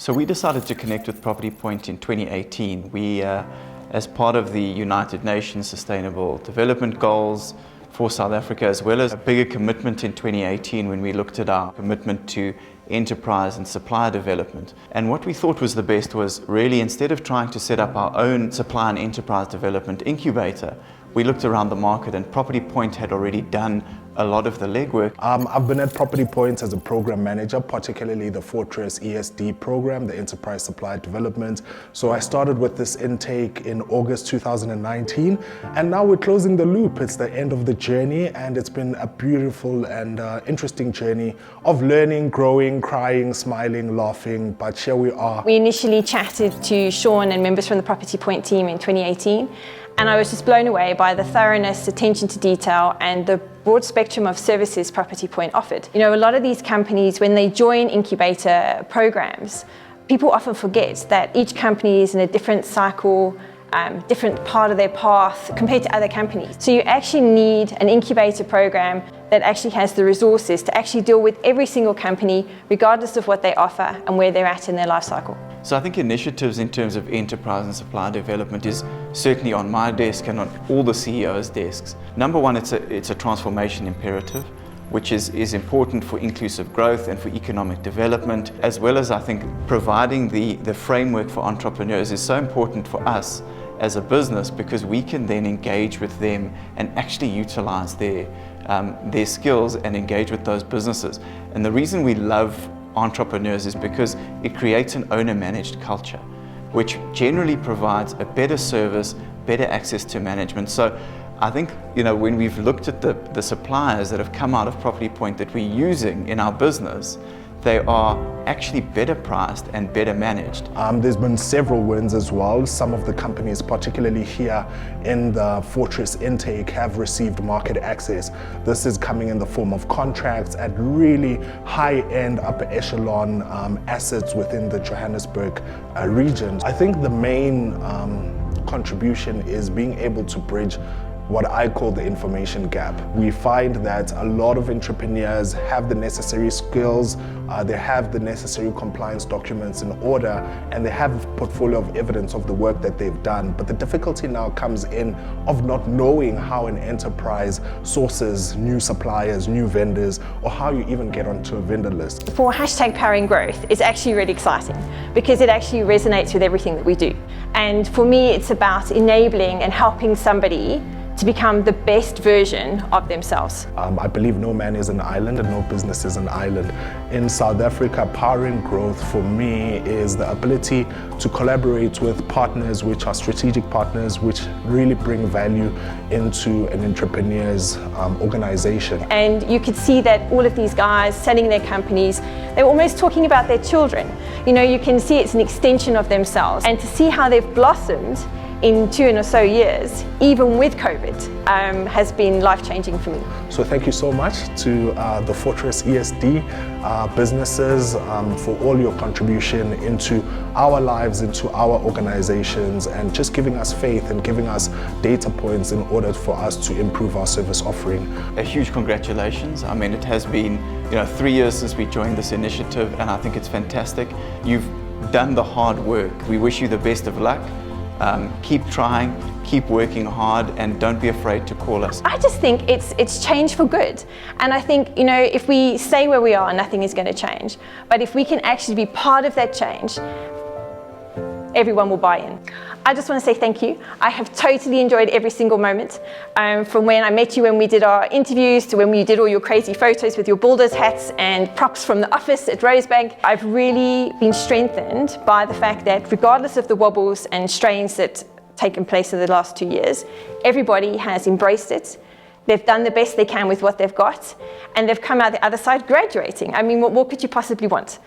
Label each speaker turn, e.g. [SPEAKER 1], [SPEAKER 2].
[SPEAKER 1] So we decided to connect with Property Point in 2018. We, as part of the United Nations Sustainable Development Goals for South Africa, as well as a bigger commitment in 2018 when we looked at our commitment to enterprise and supplier development. And what we thought was the best was really, instead of trying to set up our own supply and enterprise development incubator, we looked around the market, and Property Point had already done a lot of the legwork.
[SPEAKER 2] I've been at Property Point as a program manager, particularly the Fortress ESD program, the Enterprise Supply Development. So I started with this intake in August 2019, and now we're closing the loop. It's the end of the journey, and it's been a beautiful and interesting journey of learning, growing, crying, smiling, laughing, but here we are.
[SPEAKER 3] We initially chatted to Sean and members from the Property Point team in 2018. And I was just blown away by the thoroughness, attention to detail, and the broad spectrum of services Property Point offered. You know, a lot of these companies, when they join incubator programs, people often forget that each company is in a different cycle, different part of their path compared to other companies. So you actually need an incubator program that actually has the resources to actually deal with every single company, regardless of what they offer and where they're at in their life cycle.
[SPEAKER 1] So I think initiatives in terms of enterprise and supply development is certainly on my desk and on all the CEOs' desks. Number one, it's a transformation imperative, which is important for inclusive growth and for economic development, as well as, I think, providing the framework for entrepreneurs is so important for us as a business, because we can then engage with them and actually utilize their skills and engage with those businesses. And the reason we love entrepreneurs is because it creates an owner-managed culture, which generally provides a better service, better access to management. So I think, you know, when we've looked at the suppliers that have come out of Property Point that we're using in our business, they are actually better priced and better managed.
[SPEAKER 2] There's been several wins as well. Some of the companies, particularly here in the Fortress intake, have received market access. This is coming in the form of contracts at really high-end, upper echelon assets within the Johannesburg region. I think the main contribution is being able to bridge what I call the information gap. We find that a lot of entrepreneurs have the necessary skills, they have the necessary compliance documents in order, and they have a portfolio of evidence of the work that they've done. But the difficulty now comes in of not knowing how an enterprise sources new suppliers, new vendors, or how you even get onto a vendor list.
[SPEAKER 3] For #Powering Growth, it's actually really exciting because it actually resonates with everything that we do. And for me, it's about enabling and helping somebody to become the best version of themselves.
[SPEAKER 2] I believe no man is an island and no business is an island. In South Africa, powering growth for me is the ability to collaborate with partners which are strategic partners, which really bring value into an entrepreneur's organization.
[SPEAKER 3] And you could see that all of these guys selling their companies, they were almost talking about their children. You know, you can see it's an extension of themselves, and to see how they've blossomed in 2 or so years, even with COVID, has been life-changing for me.
[SPEAKER 2] So thank you so much to the Fortress ESD businesses for all your contribution into our lives, into our organizations, and just giving us faith and giving us data points in order for us to improve our service offering.
[SPEAKER 1] A huge congratulations. I mean, it has been 3 years since we joined this initiative, and I think it's fantastic. You've done the hard work. We wish you the best of luck. Keep trying, keep working hard, and don't be afraid to call us.
[SPEAKER 3] I just think it's change for good. And I think, you know, if we stay where we are, nothing is going to change. But if we can actually be part of that change, everyone will buy in. I just want to say thank you. I have totally enjoyed every single moment. From when I met you when we did our interviews to when we did all your crazy photos with your Builders hats and props from the office at Rosebank. I've really been strengthened by the fact that regardless of the wobbles and strains that taken place in the last 2 years, everybody has embraced it. They've done the best they can with what they've got, and they've come out the other side graduating. I mean, what more could you possibly want?